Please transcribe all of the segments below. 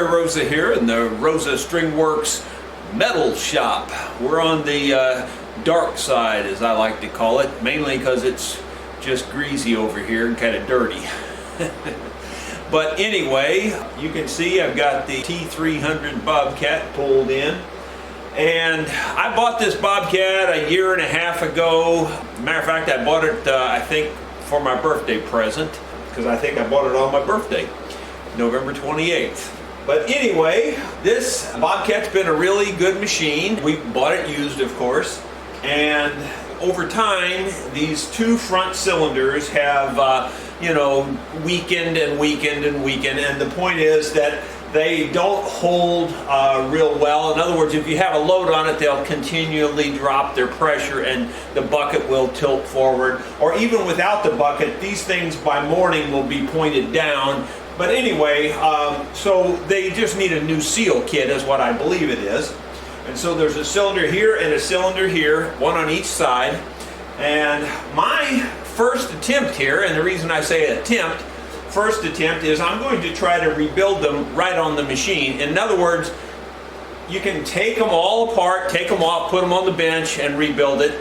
Rosa here in the Rosa String Works metal shop. We're on the dark side, as I like to call it, mainly because it's just greasy over here and kind of dirty. But anyway, you can see I've got the T300 Bobcat pulled in. And I bought this Bobcat a year and a half ago. Matter of fact, I bought it, I think, for my birthday present, because I think I bought it on my birthday, November 28th. But anyway, this Bobcat's been a really good machine. We bought it used, of course, and over time, these two front cylinders have, weakened and weakened and weakened, and the point is that they don't hold real well. In other words, if you have a load on it, they'll continually drop their pressure and the bucket will tilt forward. Or even without the bucket, these things by morning will be pointed down. But anyway, so they just need a new seal kit is what I believe it is. And so there's a cylinder here and a cylinder here, one on each side. And my first attempt here, and the reason I say first attempt is I'm going to try to rebuild them right on the machine. In other words, you can take them all apart, take them off, put them on the bench and rebuild it.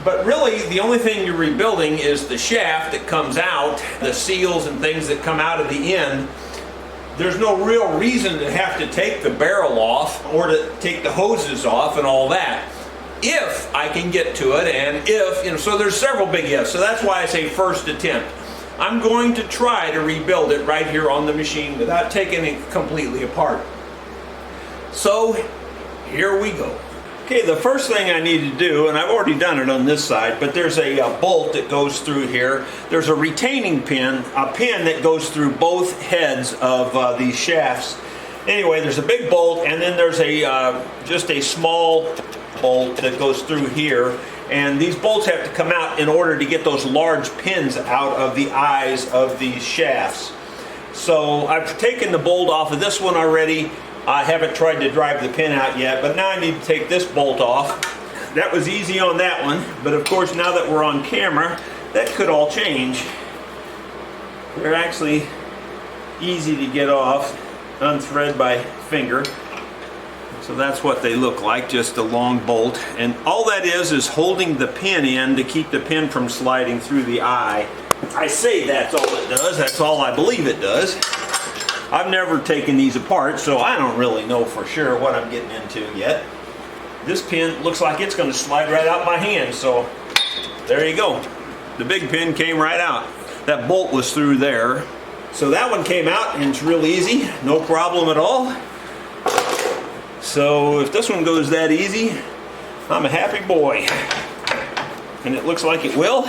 But really, the only thing you're rebuilding is the shaft that comes out, the seals and things that come out of the end. There's no real reason to have to take the barrel off or to take the hoses off and all that, if I can get to it, and if, so there's several big ifs. So that's why I say first attempt. I'm going to try to rebuild it right here on the machine without taking it completely apart. So here we go. Okay, the first thing I need to do, and I've already done it on this side, but there's a bolt that goes through here. There's a retaining pin, a pin that goes through both heads of these shafts. Anyway, there's a big bolt, and then there's just a small bolt that goes through here. And these bolts have to come out in order to get those large pins out of the eyes of these shafts. So I've taken the bolt off of this one already. I haven't tried to drive the pin out yet, but now I need to take this bolt off. That was easy on that one, but of course now that we're on camera, that could all change. They're actually easy to get off, unthread by finger. So that's what they look like, just a long bolt. And all that is holding the pin in to keep the pin from sliding through the eye. I say that's all it does, that's all I believe it does. I've never taken these apart, so I don't really know for sure what I'm getting into yet. This pin looks like it's going to slide right out my hand, so there you go. The big pin came right out. That bolt was through there. So that one came out, and it's real easy, no problem at all. So if this one goes that easy, I'm a happy boy. And it looks like it will.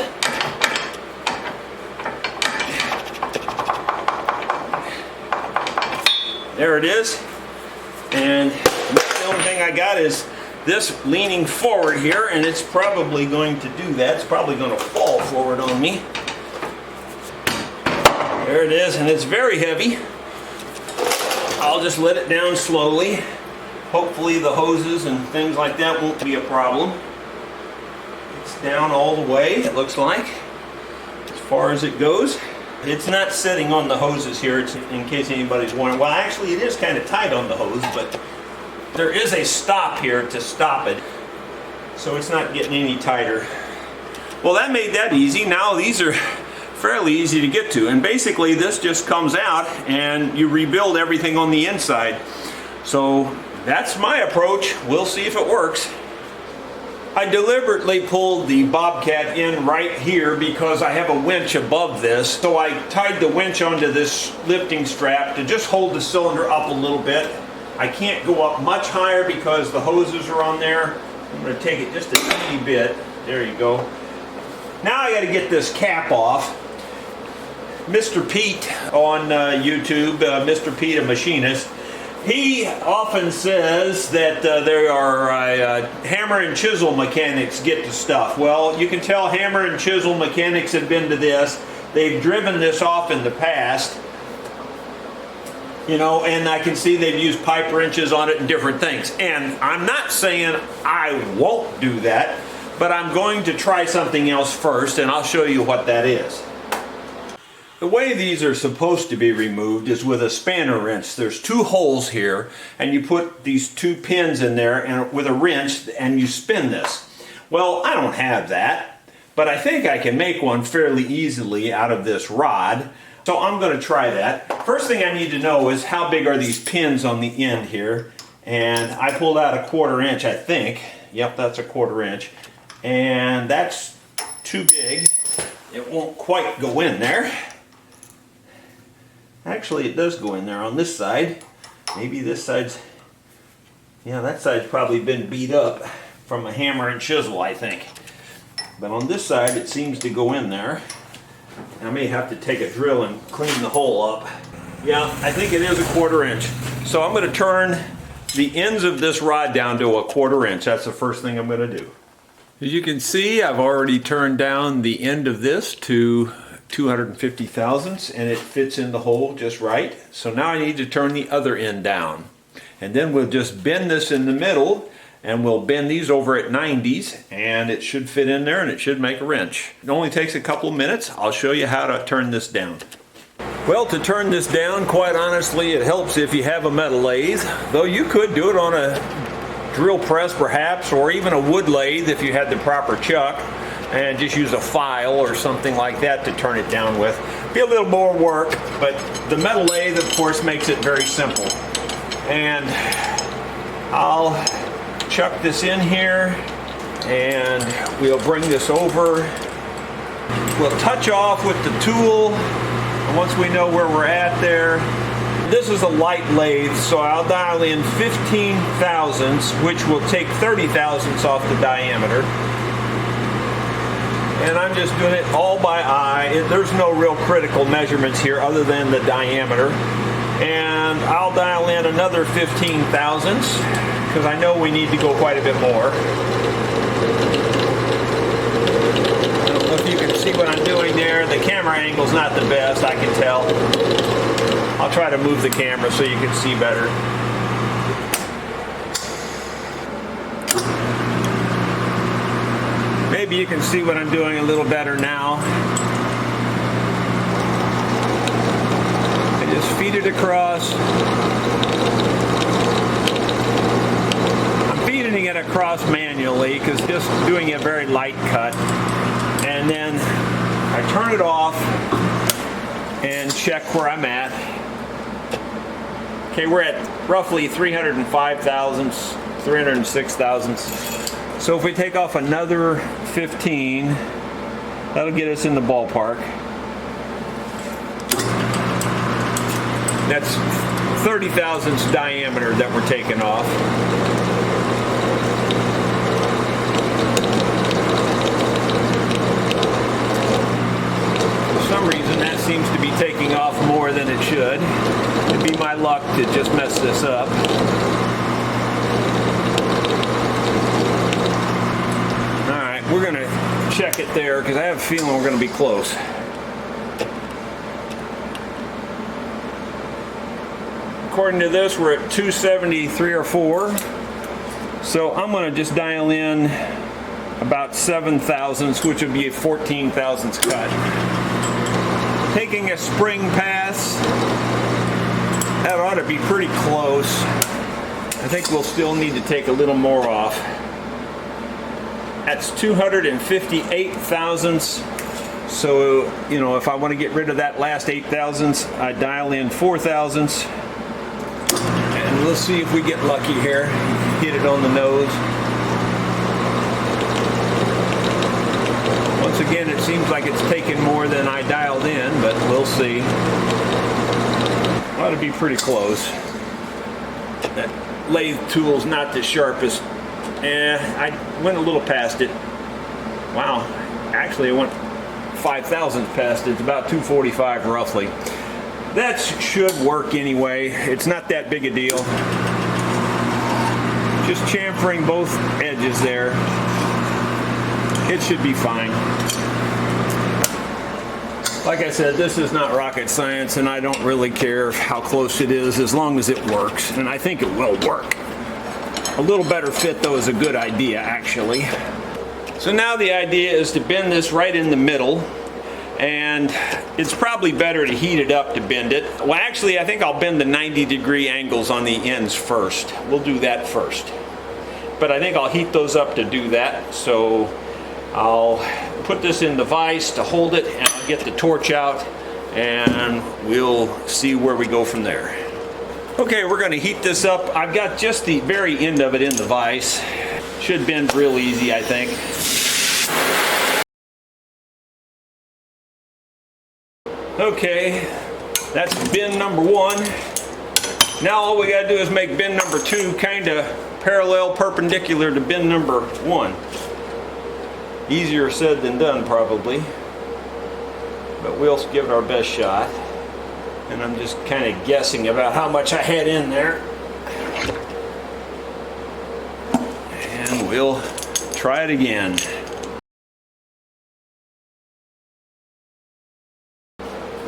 There it is. And the only thing I got is this leaning forward here, and it's probably going to do that. It's probably going to fall forward on me. There it is, and it's very heavy. I'll just let it down slowly. Hopefully the hoses and things like that won't be a problem. It's down all the way, it looks like, as far as it goes. It's not sitting on the hoses here, it's in case anybody's wondering. Well, actually it is kind of tight on the hose, but there is a stop here to stop it, so it's not getting any tighter. Well, that made that easy. Now these are fairly easy to get to, and basically this just comes out and you rebuild everything on the inside. So that's my approach. We'll see if it works. I deliberately pulled the Bobcat in right here because I have a winch above this. So I tied the winch onto this lifting strap to just hold the cylinder up a little bit. I can't go up much higher because the hoses are on there. I'm going to take it just a tiny bit. There you go. Now I got to get this cap off. Mr. Pete on YouTube, Mr. Pete, a machinist, he often says that there are hammer and chisel mechanics get to stuff. Well, you can tell hammer and chisel mechanics have been to this. They've driven this off in the past. And I can see they've used pipe wrenches on it and different things. And I'm not saying I won't do that, but I'm going to try something else first, and I'll show you what that is. The way these are supposed to be removed is with a spanner wrench. There's two holes here, and you put these two pins in there and with a wrench, and you spin this. Well, I don't have that, but I think I can make one fairly easily out of this rod. So I'm going to try that. First thing I need to know is how big are these pins on the end here. And I pulled out a 1/4 inch, I think. Yep, that's a 1/4 inch. And that's too big. It won't quite go in there. Actually, it does go in there on this side. Maybe this side's, yeah, that side's probably been beat up from a hammer and chisel, I think. But on this side, it seems to go in there. I may have to take a drill and clean the hole up. Yeah, I think it is a 1/4 inch. So I'm going to turn the ends of this rod down to a 1/4 inch. That's the first thing I'm going to do. As you can see, I've already turned down the end of this to 250 thousandths, and it fits in the hole just right. So now I need to turn the other end down. And then we'll just bend this in the middle, and we'll bend these over at 90s, and it should fit in there and it should make a wrench. It only takes a couple of minutes. I'll show you how to turn this down. Well, to turn this down, quite honestly, it helps if you have a metal lathe, though you could do it on a drill press perhaps, or even a wood lathe if you had the proper chuck, and just use a file or something like that to turn it down with. Be a little more work, but the metal lathe, of course, makes it very simple. And I'll chuck this in here, and we'll bring this over. We'll touch off with the tool, and once we know where we're at there. This is a light lathe, so I'll dial in 15 thousandths, which will take 30 thousandths off the diameter. And I'm just doing it all by eye. There's no real critical measurements here other than the diameter. And I'll dial in another 15 thousandths, because I know we need to go quite a bit more. I don't know if you can see what I'm doing there. The camera angle's not the best, I can tell. I'll try to move the camera so you can see better. Maybe you can see what I'm doing a little better now. I just feed it across. I'm feeding it across manually because just doing a very light cut. And then I turn it off and check where I'm at. Okay, we're at roughly 305 thousandths, 306 thousandths. So if we take off another 15, that'll get us in the ballpark. That's 30 thousandths diameter that we're taking off. For some reason that seems to be taking off more than it should. It'd be my luck to just mess this up. Alright, we're going to check it there because I have a feeling we're going to be close. According to this, we're at 273 or 4. So I'm going to just dial in about 7 thousandths, which would be a 14 thousandths cut. Taking a spring pass, that ought to be pretty close. I think we'll still need to take a little more off. That's 258 thousandths. So, you know, if I want to get rid of that last 8 thousandths, I dial in 4 thousandths. And let's see if we get lucky here. Hit it on the nose. Once again, it seems like it's taken more than I dialed in, but we'll see. Ought to be pretty close. That lathe tool's not the sharpest. I went a little past it. Wow, actually I went 5 thousandths past it. It's about 245 roughly. That should work anyway. It's not that big a deal. Just chamfering both edges there. It should be fine. Like I said, this is not rocket science, and I don't really care how close it is as long as it works, and I think it will work. A little better fit though is a good idea actually. So now the idea is to bend this right in the middle, and it's probably better to heat it up to bend it. Well, actually, I think I'll bend the 90-degree angles on the ends first. We'll do that first. But I think I'll heat those up to do that. So I'll put this in the vise to hold it, and I'll get the torch out, and we'll see where we go from there. Okay, we're going to heat this up. I've got just the very end of it in the vise. Should bend real easy, I think. Okay, that's bin number 1. Now all we got to do is make bin number 2 kind of parallel, perpendicular to bin number 1. Easier said than done, probably, but we'll give it our best shot. And I'm just kind of guessing about how much I had in there, and we'll try it again.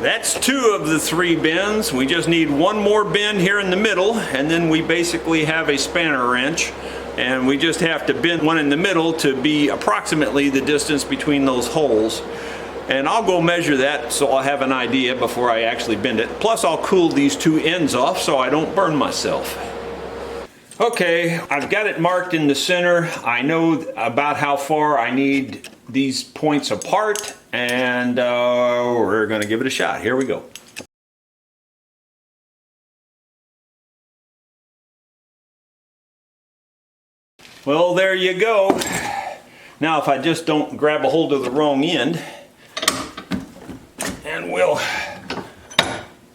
That's 2 of the 3 bends. We just need 1 more bend here in the middle, and then we basically have a spanner wrench, and we just have to bend one in the middle to be approximately the distance between those holes. And I'll go measure that so I'll have an idea before I actually bend it. Plus I'll cool these 2 ends off so I don't burn myself. Okay, I've got it marked in the center. I know about how far I need these points apart, and we're going to give it a shot. Here we go. Well, there you go. Now if I just don't grab a hold of the wrong end, and we'll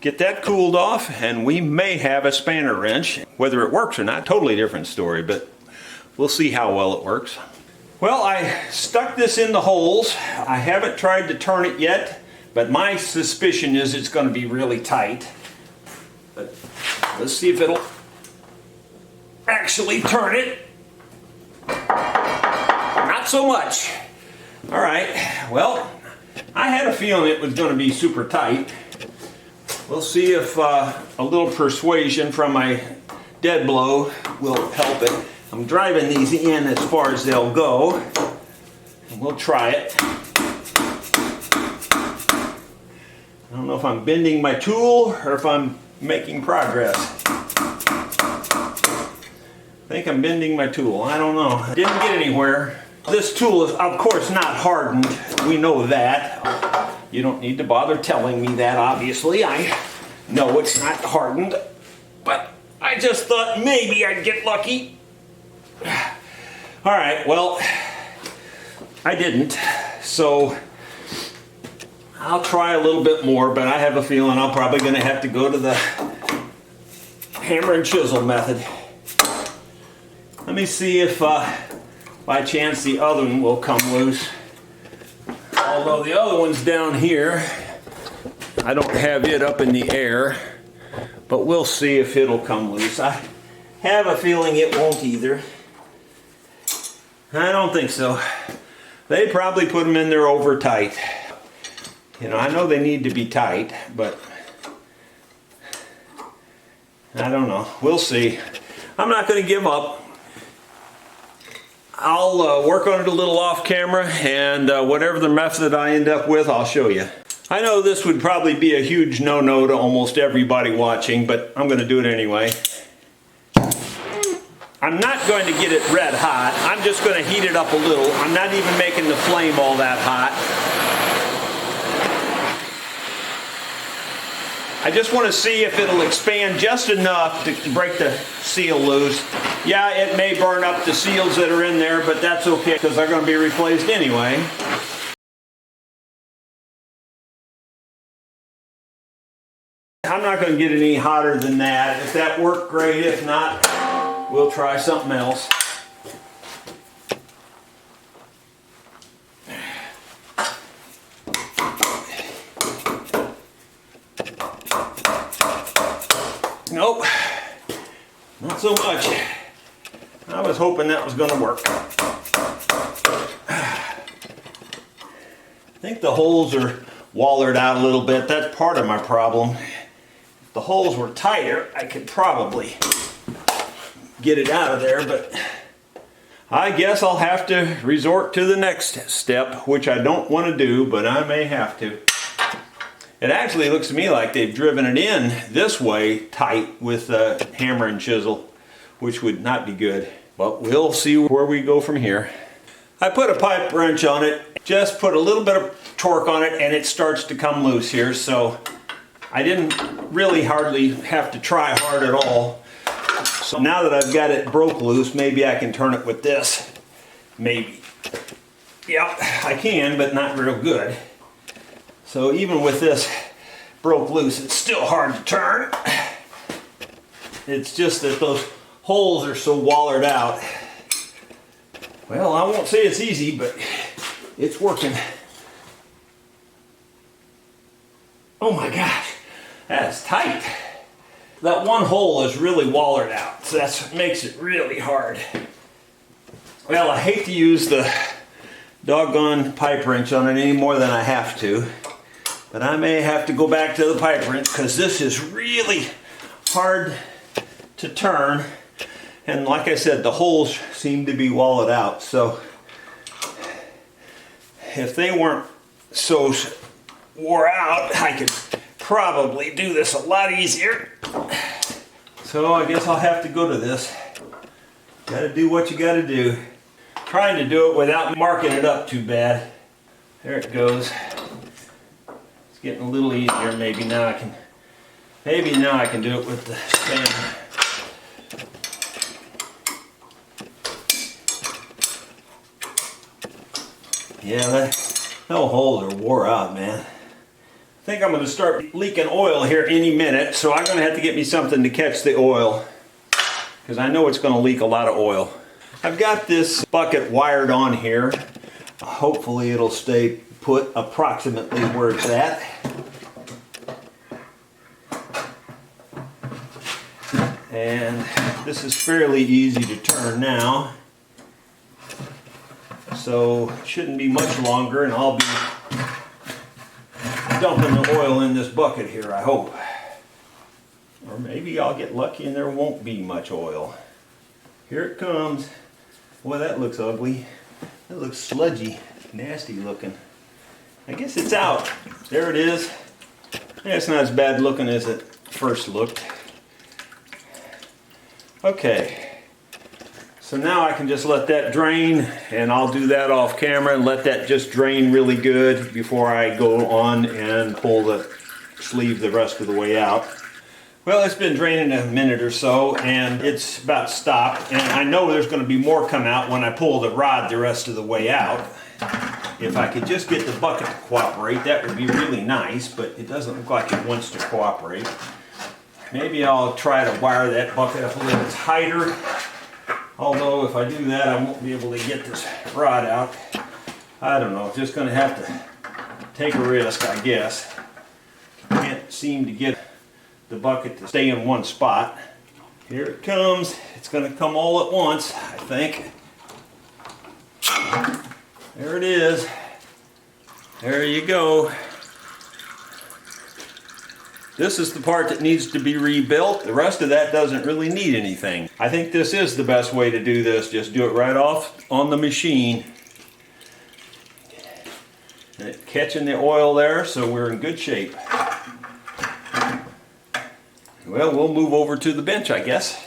get that cooled off, and we may have a spanner wrench. Whether it works or not, totally different story, but we'll see how well it works. Well, I stuck this in the holes. I haven't tried to turn it yet, but my suspicion is it's going to be really tight. But let's see if it'll actually turn it. Not so much. All right, well, I had a feeling it was going to be super tight. We'll see if a little persuasion from my dead blow will help it. I'm driving these in as far as they'll go, and we'll try it. I don't know if I'm bending my tool or if I'm making progress. I think I'm bending my tool. I don't know. Didn't get anywhere. This tool is, of course, not hardened. We know that. You don't need to bother telling me that, obviously. I know it's not hardened, but I just thought maybe I'd get lucky. All right, well, I didn't, so I'll try a little bit more, but I have a feeling I'm probably going to have to go to the hammer and chisel method. Let me see if by chance the other one will come loose. Although the other one's down here, I don't have it up in the air, but we'll see if it'll come loose. I have a feeling it won't either. I don't think so. They probably put them in there over tight. You know, I know they need to be tight, but I don't know. We'll see. I'm not going to give up. I'll work on it a little off camera, and whatever the method I end up with, I'll show you. I know this would probably be a huge no-no to almost everybody watching, but I'm going to do it anyway. I'm not going to get it red hot. I'm just going to heat it up a little. I'm not even making the flame all that hot. I just want to see if it'll expand just enough to break the seal loose. Yeah, it may burn up the seals that are in there, but that's okay because they're going to be replaced anyway. I'm not going to get any hotter than that. If that worked, great. If not, we'll try something else. Nope, not so much. I was hoping that was going to work. I think the holes are wallered out a little bit. That's part of my problem. If the holes were tighter, I could probably get it out of there, but I guess I'll have to resort to the next step, which I don't want to do, but I may have to. It actually looks to me like they've driven it in this way tight with the hammer and chisel, which would not be good. But we'll see where we go from here. I put a pipe wrench on it, just put a little bit of torque on it, and it starts to come loose here. So I didn't really hardly have to try hard at all. So now that I've got it broke loose, maybe I can turn it with this. Maybe. Yep, I can, but not real good. So even with this broke loose, it's still hard to turn. It's just that those holes are so wallered out. Well, I won't say it's easy, but it's working. Oh my gosh, that's tight. That one hole is really wallered out, so that's what makes it really hard. Well, I hate to use the doggone pipe wrench on it any more than I have to, but I may have to go back to the pipe wrench because this is really hard to turn. And like I said, the holes seem to be walled out, so if they weren't so wore out, I could probably do this a lot easier. So I guess I'll have to go to this. Gotta do what you gotta do. Trying to do it without marking it up too bad. There it goes. It's getting a little easier. Maybe now I can do it with the spanner. Yeah, those holes are wore out, man. I think I'm going to start leaking oil here any minute, so I'm going to have to get me something to catch the oil, because I know it's going to leak a lot of oil. I've got this bucket wired on here. Hopefully it'll stay put approximately where it's at. And this is fairly easy to turn now. So it shouldn't be much longer, and I'll be dumping the oil in this bucket here, I hope. Or maybe I'll get lucky and there won't be much oil. Here it comes. Boy, that looks ugly. That looks sludgy, nasty looking. I guess it's out. There it is. Yeah, it's not as bad looking as it first looked. Okay. So now I can just let that drain, and I'll do that off camera and let that just drain really good before I go on and pull the sleeve the rest of the way out. Well, it's been draining a minute or so, and it's about stopped, and I know there's going to be more come out when I pull the rod the rest of the way out. If I could just get the bucket to cooperate, that would be really nice, but it doesn't look like it wants to cooperate. Maybe I'll try to wire that bucket up a little tighter. Although if I do that, I won't be able to get this rod out. I don't know, just going to have to take a risk, I guess. Can't seem to get the bucket to stay in one spot. Here it comes. It's going to come all at once, I think. There it is. There you go. This is the part that needs to be rebuilt. The rest of that doesn't really need anything. I think this is the best way to do this. Just do it right off on the machine. And it's catching the oil there, so we're in good shape. Well, we'll move over to the bench, I guess.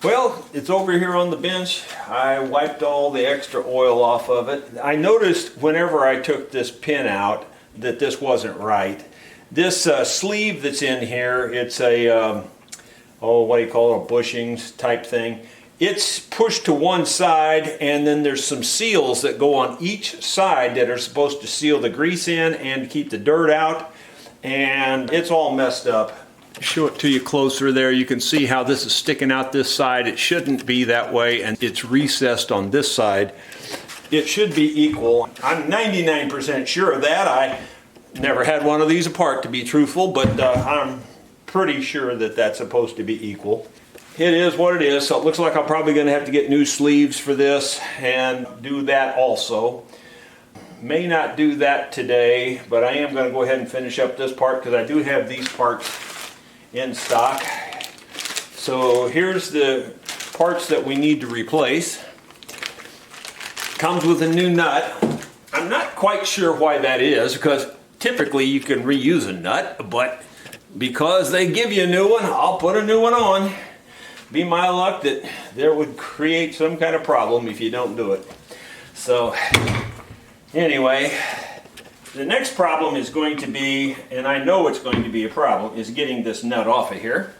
Well, it's over here on the bench. I wiped all the extra oil off of it. I noticed whenever I took this pin out that this wasn't right. This sleeve that's in here, it's a, what do you call it, a bushings type thing. It's pushed to one side, and then there's some seals that go on each side that are supposed to seal the grease in and keep the dirt out, and it's all messed up. Show it to you closer there. You can see how this is sticking out this side. It shouldn't be that way, and it's recessed on this side. It should be equal. I'm 99% sure of that. I never had one of these apart, to be truthful, but I'm pretty sure that that's supposed to be equal. It is what it is, so it looks like I'm probably going to have to get new sleeves for this and do that also. May not do that today, but I am going to go ahead and finish up this part because I do have these parts in stock. So here's the parts that we need to replace. Comes with a new nut. I'm not quite sure why that is, because typically you can reuse a nut, but because they give you a new one, I'll put a new one on. Be my luck that there would create some kind of problem if you don't do it. So anyway, the next problem is going to be, and I know it's going to be a problem, is getting this nut off of here.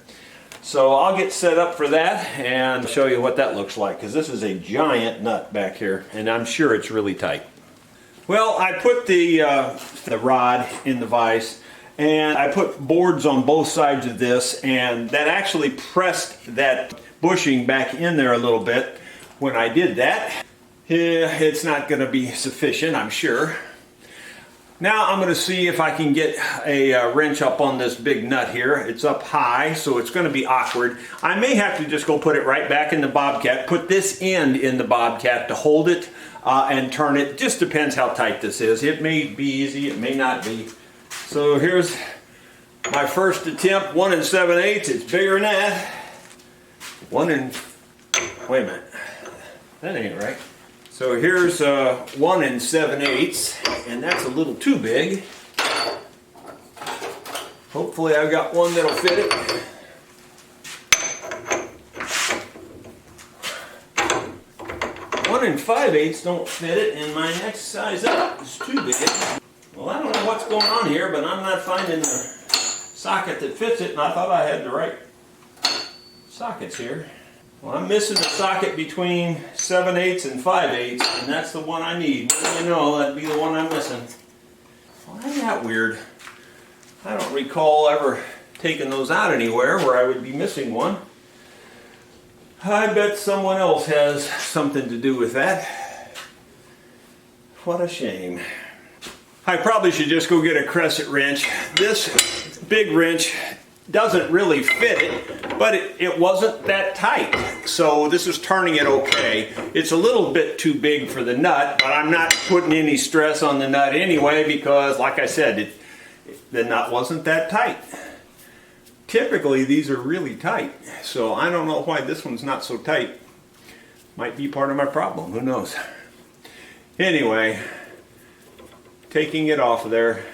So I'll get set up for that and show you what that looks like, because this is a giant nut back here, and I'm sure it's really tight. Well, I put the rod in the vise, and I put boards on both sides of this, and that actually pressed that bushing back in there a little bit. When I did that, it's not going to be sufficient, I'm sure. Now I'm going to see if I can get a wrench up on this big nut here. It's up high, so it's going to be awkward. I may have to just go put it right back in the Bobcat, put this end in the Bobcat to hold it and turn it. Just depends how tight this is. It may be easy, it may not be. So here's my first attempt, 1 7/8. It's bigger than that. Wait a minute, that ain't right. So here's 1 7/8, and that's a little too big. Hopefully I've got one that'll fit it. One 5/8 don't fit it, and my next size up is too big. Well, I don't know what's going on here, but I'm not finding the socket that fits it, and I thought I had the right sockets here. Well, I'm missing the socket between 7/8 and 5/8, and that's the one I need. You know, that'd be the one I'm missing. Well, isn't that weird? I don't recall ever taking those out anywhere where I would be missing one. I bet someone else has something to do with that. What a shame. I probably should just go get a crescent wrench. This big wrench doesn't really fit it, but it wasn't that tight. So this is turning it okay. It's a little bit too big for the nut, but I'm not putting any stress on the nut anyway because, like I said, the nut wasn't that tight. Typically these are really tight, so I don't know why this one's not so tight. Might be part of my problem, who knows. Anyway, taking it off of there.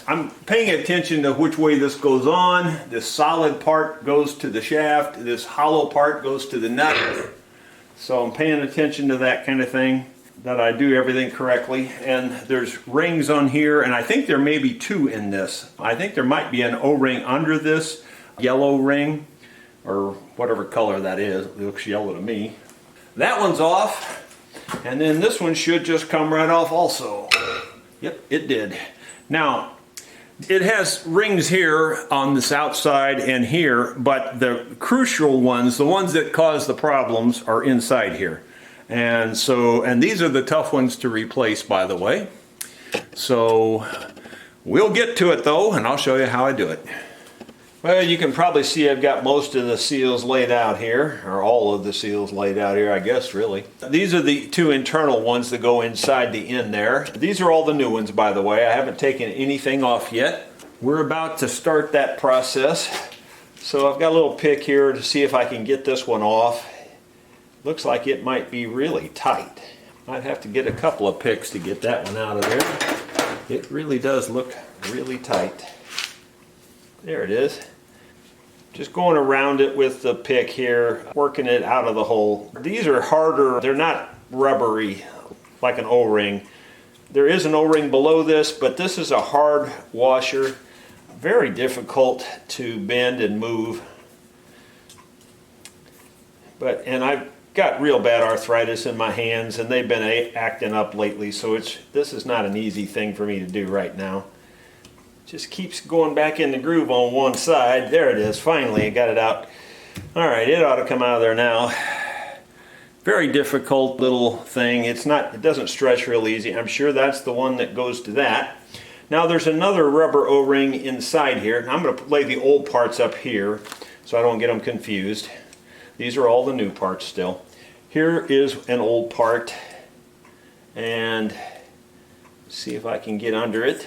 I'm paying attention to which way this goes on. This solid part goes to the shaft, this hollow part goes to the nut. So I'm paying attention to that kind of thing, that I do everything correctly. And there's rings on here, and I think there may be 2 in this. I think there might be an O-ring under this yellow ring, or whatever color that is. It looks yellow to me. That one's off, and then this one should just come right off also. Yep, it did. Now, it has rings here on this outside and here, but the crucial ones, the ones that cause the problems, are inside here. And these are the tough ones to replace, by the way. So we'll get to it though, and I'll show you how I do it. Well, you can probably see I've got most of the seals laid out here, or all of the seals laid out here, I guess, really. These are the 2 internal ones that go inside the end there. These are all the new ones, by the way. I haven't taken anything off yet. We're about to start that process. So I've got a little pick here to see if I can get this one off. Looks like it might be really tight. Might have to get a couple of picks to get that one out of there. It really does look really tight. There it is. Just going around it with the pick here, working it out of the hole. These are harder, they're not rubbery like an O-ring. There is an O-ring below this, but this is a hard washer. Very difficult to bend and move. And I've got real bad arthritis in my hands, and they've been acting up lately, so this is not an easy thing for me to do right now. Just keeps going back in the groove on one side. There it is, finally, I got it out. All right, it ought to come out of there now. Very difficult little thing. It doesn't stretch real easy. I'm sure that's the one that goes to that. Now there's another rubber O-ring inside here. I'm going to lay the old parts up here so I don't get them confused. These are all the new parts still. Here is an old part, and see if I can get under it.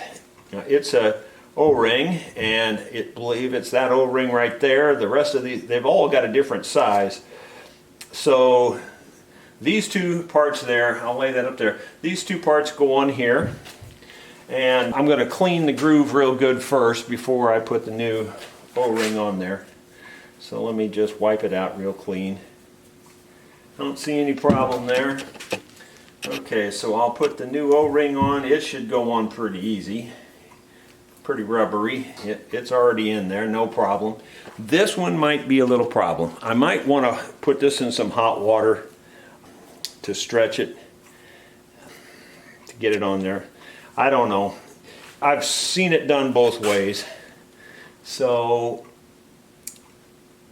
Now it's a O-ring, and I believe it's that O-ring right there. The rest of these, they've all got a different size. So These two parts there, I'll lay that up there. These two parts go on here. And I'm going to clean the groove real good first before I put the new O-ring on there. So let me just wipe it out real clean. Don't see any problem there. Okay, so I'll put the new O-ring on. It should go on pretty easy. Pretty rubbery. It's already in there, no problem. This one might be a little problem. I might want to put this in some hot water to stretch it, to get it on there. I don't know. I've seen it done both ways. So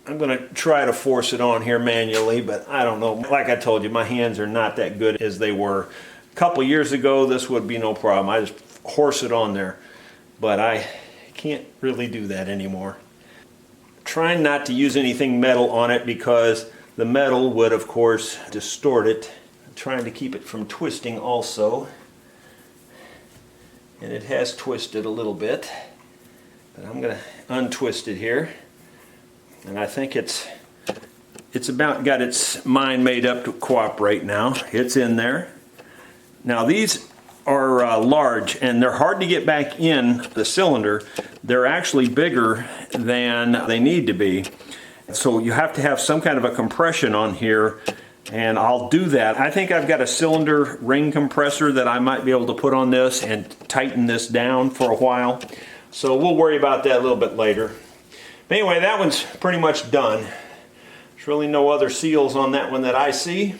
I'm going to try to force it on here manually, but I don't know. Like I told you, my hands are not that good as they were. A couple years ago, this would be no problem. I just horse it on there. But I can't really do that anymore. Trying not to use anything metal on it because the metal would, of course, distort it. I'm trying to keep it from twisting also. And it has twisted a little bit. But I'm going to untwist it here. And I think it's about got its mind made up to cooperate now. It's in there. Now these are large and they're hard to get back in the cylinder. They're actually bigger than they need to be. So you have to have some kind of a compression on here, and I'll do that. I think I've got a cylinder ring compressor that I might be able to put on this and tighten this down for a while. So we'll worry about that a little bit later. But anyway, that one's pretty much done. There's really no other seals on that one that I see.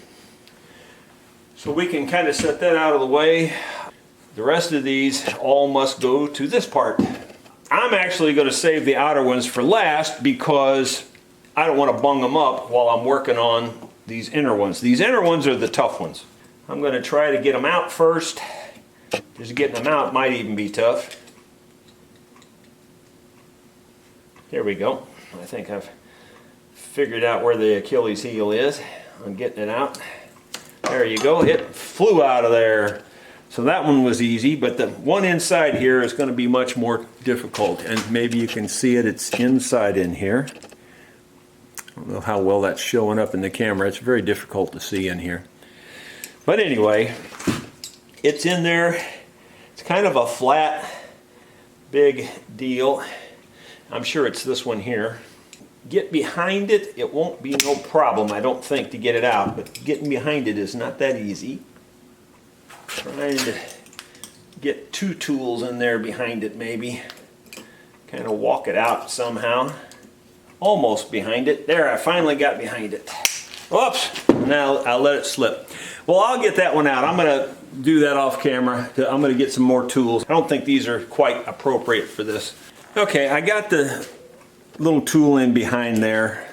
So we can kind of set that out of the way. The rest of these all must go to this part. I'm actually going to save the outer ones for last because I don't want to bung them up while I'm working on these inner ones. These inner ones are the tough ones. I'm going to try to get them out first. Just getting them out might even be tough. There we go. I think I've figured out where the Achilles heel is. I'm getting it out. There you go. It flew out of there. So that one was easy, but the one inside here is going to be much more difficult. And maybe you can see it. It's inside in here. I don't know how well that's showing up in the camera. It's very difficult to see in here. But anyway, it's in there. It's kind of a flat, big deal. I'm sure it's this one here. Get behind it, it won't be no problem, I don't think, to get it out, but getting behind it is not that easy. Trying to get two tools in there behind it maybe. Kind of walk it out somehow. Almost behind it. There, I finally got behind it. Oops, now I'll let it slip. Well, I'll get that one out. I'm going to do that off camera. I'm going to get some more tools. I don't think these are quite appropriate for this. Okay, I got the little tool in behind there,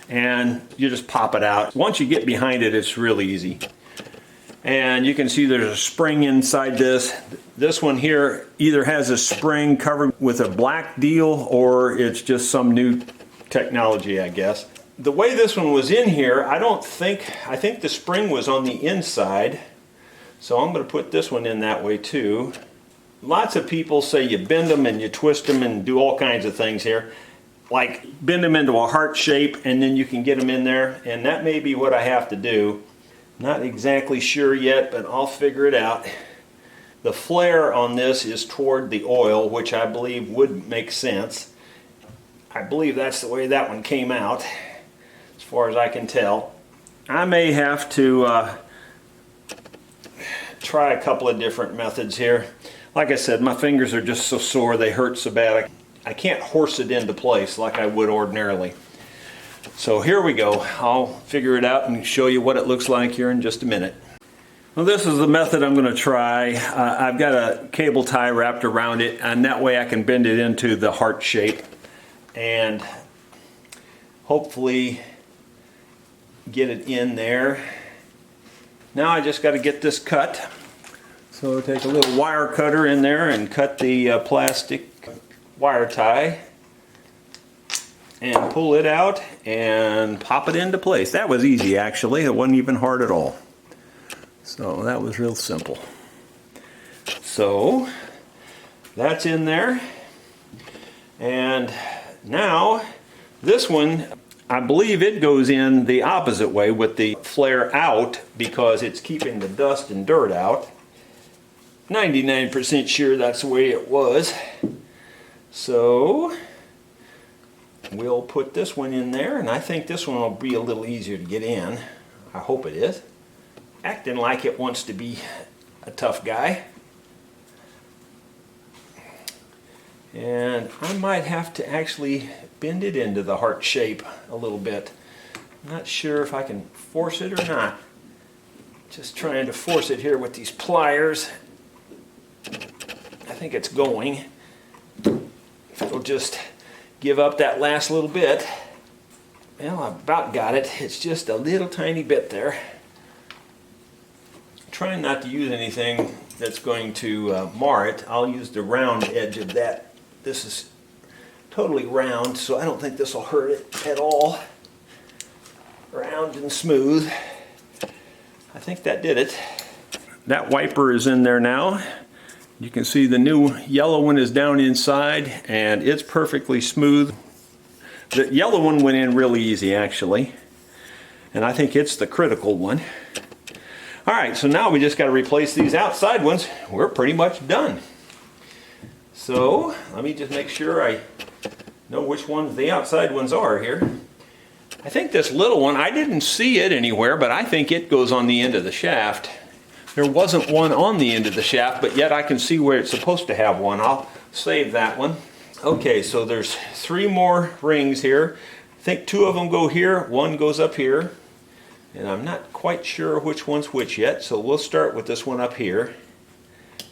and you just pop it out. Once you get behind it, it's really easy. And you can see there's a spring inside this. This one here either has a spring covered with a black deal, or it's just some new technology, I guess. The way this one was in here, I think the spring was on the inside, so I'm going to put this one in that way too. Lots of people say you bend them and you twist them and do all kinds of things here. Like bend them into a heart shape and then you can get them in there, and that may be what I have to do. Not exactly sure yet, but I'll figure it out. The flare on this is toward the oil, which I believe would make sense. I believe that's the way that one came out, as far as I can tell. I may have to try a couple of different methods here. Like I said, my fingers are just so sore, they hurt so bad. I can't horse it into place like I would ordinarily. So here we go. I'll figure it out and show you what it looks like here in just a minute. Well, this is the method I'm going to try. I've got a cable tie wrapped around it, and that way I can bend it into the heart shape and hopefully get it in there. Now I just got to get this cut. So take a little wire cutter in there and cut the plastic wire tie and pull it out and pop it into place. That was easy, actually. It wasn't even hard at all. So that was real simple. So that's in there. And now this one, I believe it goes in the opposite way with the flare out because it's keeping the dust and dirt out. 99% sure that's the way it was. So we'll put this one in there, and I think this one will be a little easier to get in. I hope it is. Acting like it wants to be a tough guy. And I might have to actually bend it into the heart shape a little bit. I'm not sure if I can force it or not. Just trying to force it here with these pliers. I think it's going. If it'll just give up that last little bit. Well, I about got it. It's just a little tiny bit there. I'm trying not to use anything that's going to mar it. I'll use the round edge of that. This is totally round, so I don't think this will hurt it at all. Round and smooth. I think that did it. That wiper is in there now. You can see the new yellow one is down inside, and it's perfectly smooth. The yellow one went in really easy, actually, and I think it's the critical one. All right, so now we just got to replace these outside ones. We're pretty much done. So let me just make sure I know which ones the outside ones are here. I think this little one, I didn't see it anywhere, but I think it goes on the end of the shaft. There wasn't one on the end of the shaft, but yet I can see where it's supposed to have one. I'll save that one. Okay, so there's 3 more rings here. I think 2 of them go here, 1 goes up here. And I'm not quite sure which one's which yet, so we'll start with this one up here.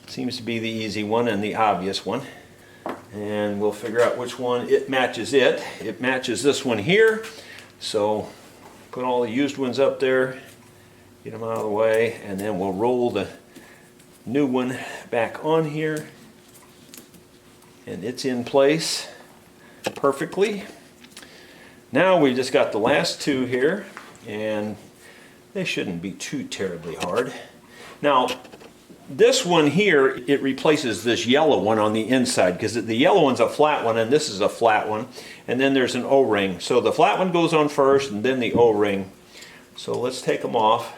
Seems to be the easy one and the obvious one. And we'll figure out which one it matches it. It matches this one here. So put all the used ones up there, get them out of the way, and then we'll roll the new one back on here. And it's in place perfectly. Now we've just got the last 2 here, and they shouldn't be too terribly hard. Now, this one here, it replaces this yellow one on the inside, because the yellow one's a flat one and this is a flat one, and then there's an O-ring. So the flat one goes on first and then the O-ring. So let's take them off.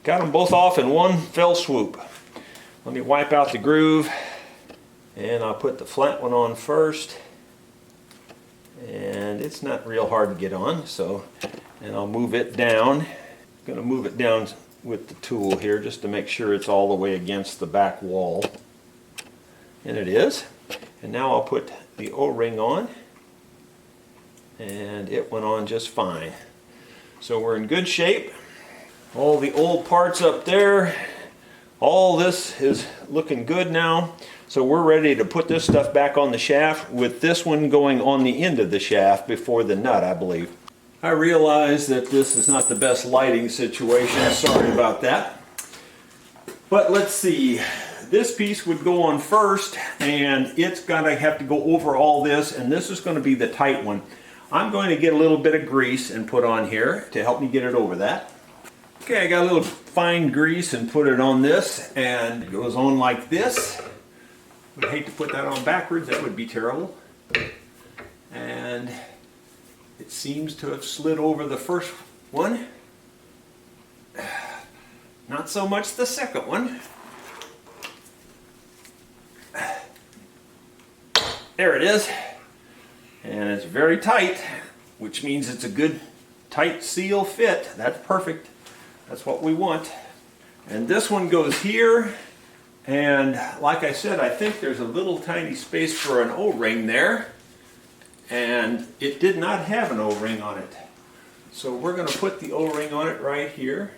Got them both off in one fell swoop. Let me wipe out the groove, and I'll put the flat one on first. And it's not real hard to get on, so, and I'll move it down. I'm going to move it down with the tool here just to make sure it's all the way against the back wall. And it is. And now I'll put the O-ring on, and it went on just fine. So we're in good shape. All the old parts up there, all this is looking good now. So we're ready to put this stuff back on the shaft, with this one going on the end of the shaft before the nut, I believe. I realize that this is not the best lighting situation, sorry about that. But let's see, this piece would go on first, and it's gonna have to go over all this, and this is gonna be the tight one. I'm going to get a little bit of grease and put on here to help me get it over that. Okay, I got a little fine grease and put it on this, and it goes on like this. Would hate to put that on backwards, that would be terrible. And it seems to have slid over the first one. Not so much the second one. There it is. And it's very tight, which means it's a good tight seal fit. That's perfect. That's what we want. And this one goes here. And like I said, I think there's a little tiny space for an O-ring there. And it did not have an O-ring on it. So we're going to put the O-ring on it right here.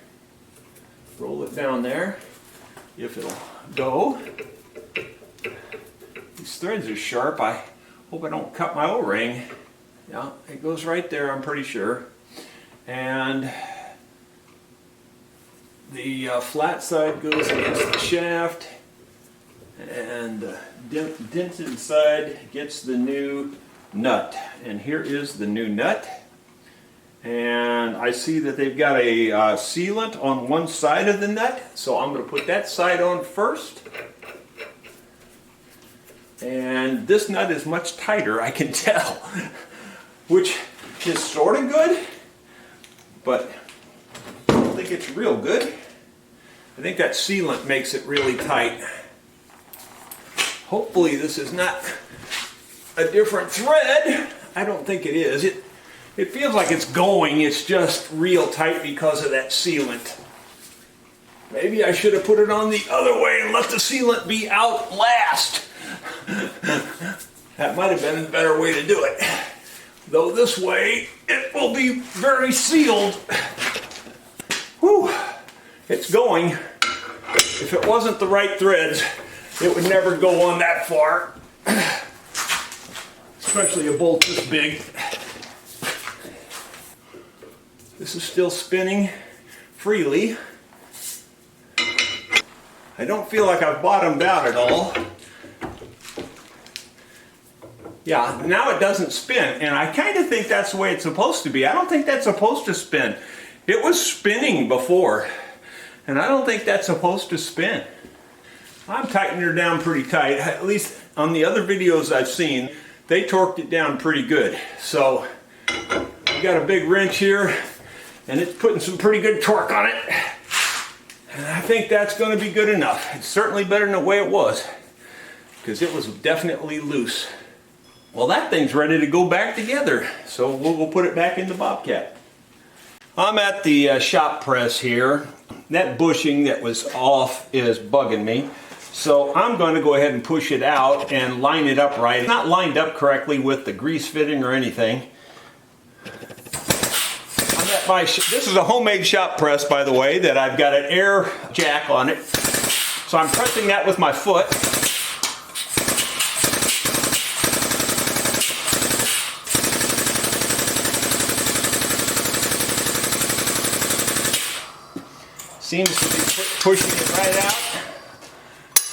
Roll it down there, if it'll go. These threads are sharp. I hope I don't cut my O-ring. Yeah, it goes right there, I'm pretty sure. And the flat side goes against the shaft, and the dented side gets the new nut. And here is the new nut. And I see that they've got a sealant on one side of the nut, so I'm going to put that side on first. And this nut is much tighter, I can tell, which is sort of good. but I don't think it's real good. I think that sealant makes it really tight. Hopefully this is not a different thread. I don't think it is. It feels like it's going. It's just real tight because of that sealant. Maybe I should have put it on the other way and let the sealant be out last. That might have been a better way to do it. Though this way, it will be very sealed. Whew, it's going. If it wasn't the right threads, it would never go on that far. Especially a bolt this big. This is still spinning freely. I don't feel like I've bottomed out at all. Yeah, now it doesn't spin, and I kind of think that's the way it's supposed to be. I don't think that's supposed to spin. It was spinning before, and I don't think that's supposed to spin. I'm tightening her down pretty tight. At least on the other videos I've seen, they torqued it down pretty good. So I've got a big wrench here, and it's putting some pretty good torque on it. And I think that's going to be good enough. It's certainly better than the way it was, because it was definitely loose. Well, that thing's ready to go back together, so we'll put it back in the Bobcat. I'm at the shop press here. That bushing that was off is bugging me, so I'm going to go ahead and push it out and line it up right. It's not lined up correctly with the grease fitting or anything. This is a homemade shop press, by the way, that I've got an air jack on it. So I'm pressing that with my foot. Seems to be pushing it right out.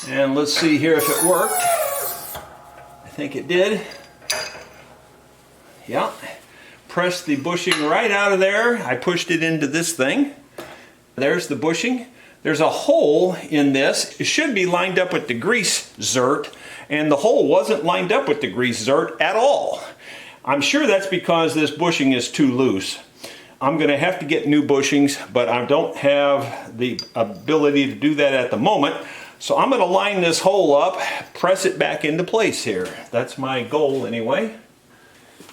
And let's see here if it worked. I think it did. Yeah. Pressed the bushing right out of there. I pushed it into this thing. There's the bushing. There's a hole in this. It should be lined up with the grease zert, and the hole wasn't lined up with the grease zert at all. I'm sure that's because this bushing is too loose. I'm going to have to get new bushings, but I don't have the ability to do that at the moment. So I'm going to line this hole up, press it back into place here. That's my goal anyway.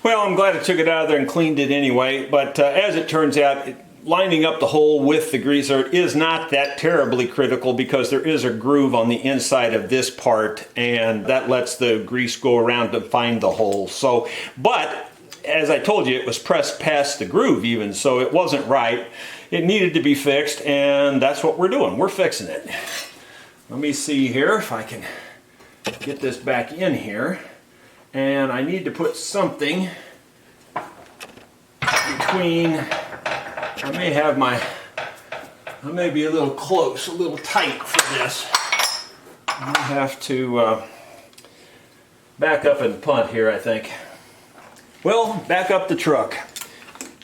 Well, I'm glad I took it out of there and cleaned it anyway, but as it turns out, lining up the hole with the grease zert is not that terribly critical, because there is a groove on the inside of this part, and that lets the grease go around to find the hole. So, but as I told you, it was pressed past the groove even, so it wasn't right. It needed to be fixed, and that's what we're doing. We're fixing it. Let me see here if I can get this back in here. And I need to put something between, I may be a little close, a little tight for this. I have to back up and punt here, I think. Well, back up the truck.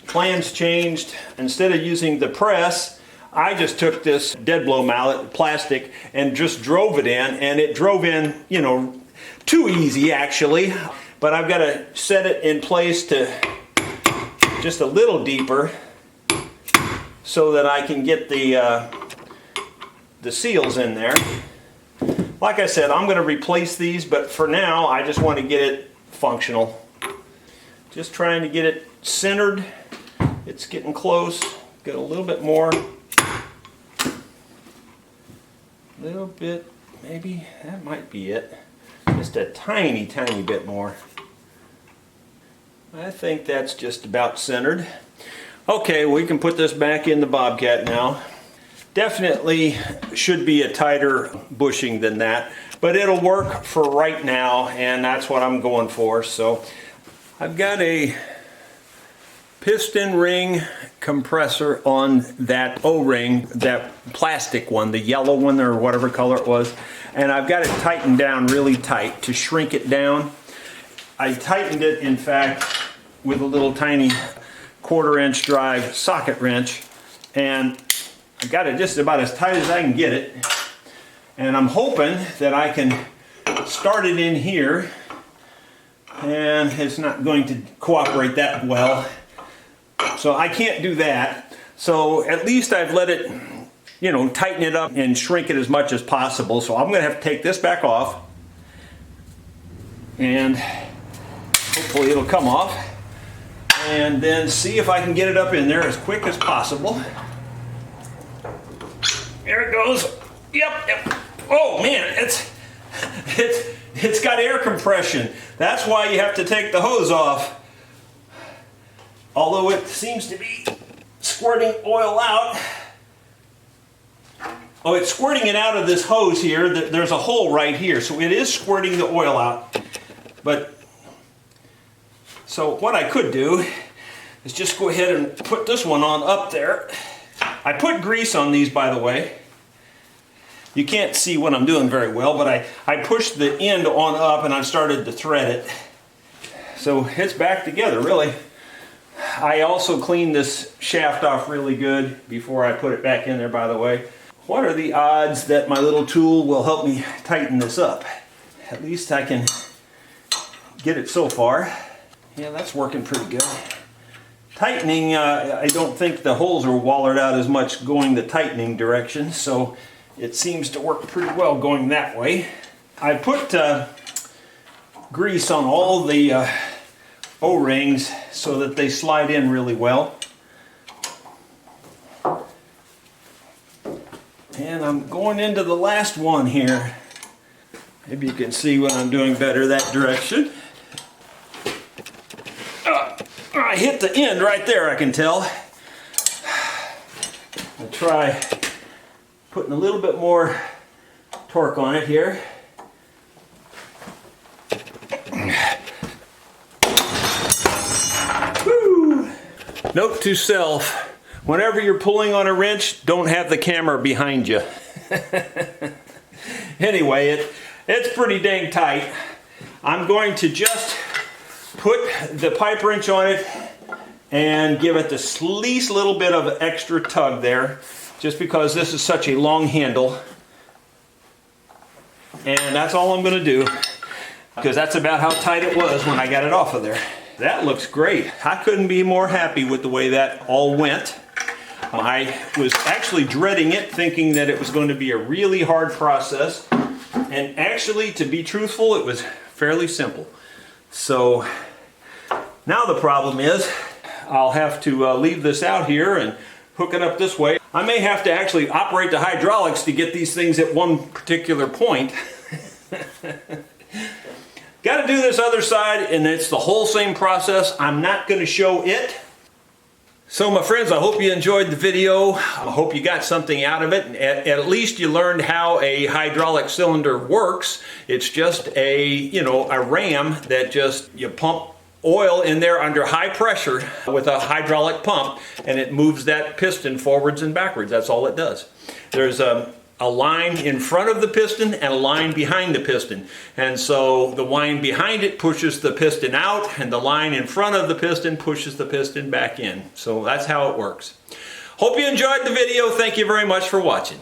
Plans changed. Instead of using the press, I just took this dead blow mallet, plastic, and just drove it in, and it drove in, you know, too easy actually, but I've got to set it in place to just a little deeper so that I can get the seals in there. Like I said, I'm going to replace these, but for now I just want to get it functional. Just trying to get it centered. It's getting close. Get a little bit more. A little bit, maybe that might be it. Just a tiny, tiny bit more. I think that's just about centered. Okay, we can put this back in the Bobcat now. Definitely should be a tighter bushing than that, but it'll work for right now, and that's what I'm going for. So I've got a piston ring compressor on that O-ring, that plastic one, the yellow one or whatever color it was, and I've got it tightened down really tight to shrink it down. I tightened it, in fact, with a little tiny 1/4-inch drive socket wrench, and I got it just about as tight as I can get it, and I'm hoping that I can start it in here, and it's not going to cooperate that well, so I can't do that. So at least I've let it, you know, tighten it up and shrink it as much as possible. So I'm going to have to take this back off, and hopefully it'll come off, and then see if I can get it up in there as quick as possible. There it goes. Yep. Oh man, it's got air compression. That's why you have to take the hose off. Although it seems to be squirting oil out. Oh, it's squirting it out of this hose here. There's a hole right here, so it is squirting the oil out. But so what I could do is just go ahead and put this one on up there. I put grease on these, by the way. You can't see what I'm doing very well, but I pushed the end on up and I've started to thread it. So it's back together, really. I also cleaned this shaft off really good before I put it back in there, by the way. What are the odds that my little tool will help me tighten this up? At least I can get it so far. Yeah, that's working pretty good. Tightening, I don't think the holes are wallered out as much going the tightening direction, so it seems to work pretty well going that way. I put grease on all the O-rings so that they slide in really well. And I'm going into the last one here. Maybe you can see what I'm doing better that direction. I hit the end right there, I can tell. I'll try putting a little bit more torque on it here. Woo. Note to self, whenever you're pulling on a wrench, don't have the camera behind you. Anyway, it's pretty dang tight. I'm going to just put the pipe wrench on it and give it the least little bit of extra tug there, just because this is such a long handle. And that's all I'm going to do, because that's about how tight it was when I got it off of there. That looks great. I couldn't be more happy with the way that all went. I was actually dreading it, thinking that it was going to be a really hard process. And actually, to be truthful, it was fairly simple. So now the problem is I'll have to leave this out here and hook it up this way. I may have to actually operate the hydraulics to get these things at one particular point. Got to do this other side, and it's the whole same process. I'm not going to show it. So my friends, I hope you enjoyed the video. I hope you got something out of it. At least you learned how a hydraulic cylinder works. It's just a ram that just you pump oil in there under high pressure with a hydraulic pump, and it moves that piston forwards and backwards. That's all it does. There's a line in front of the piston and a line behind the piston, and so the line behind it pushes the piston out, and the line in front of the piston pushes the piston back in. So that's how it works. Hope you enjoyed the video. Thank you very much for watching.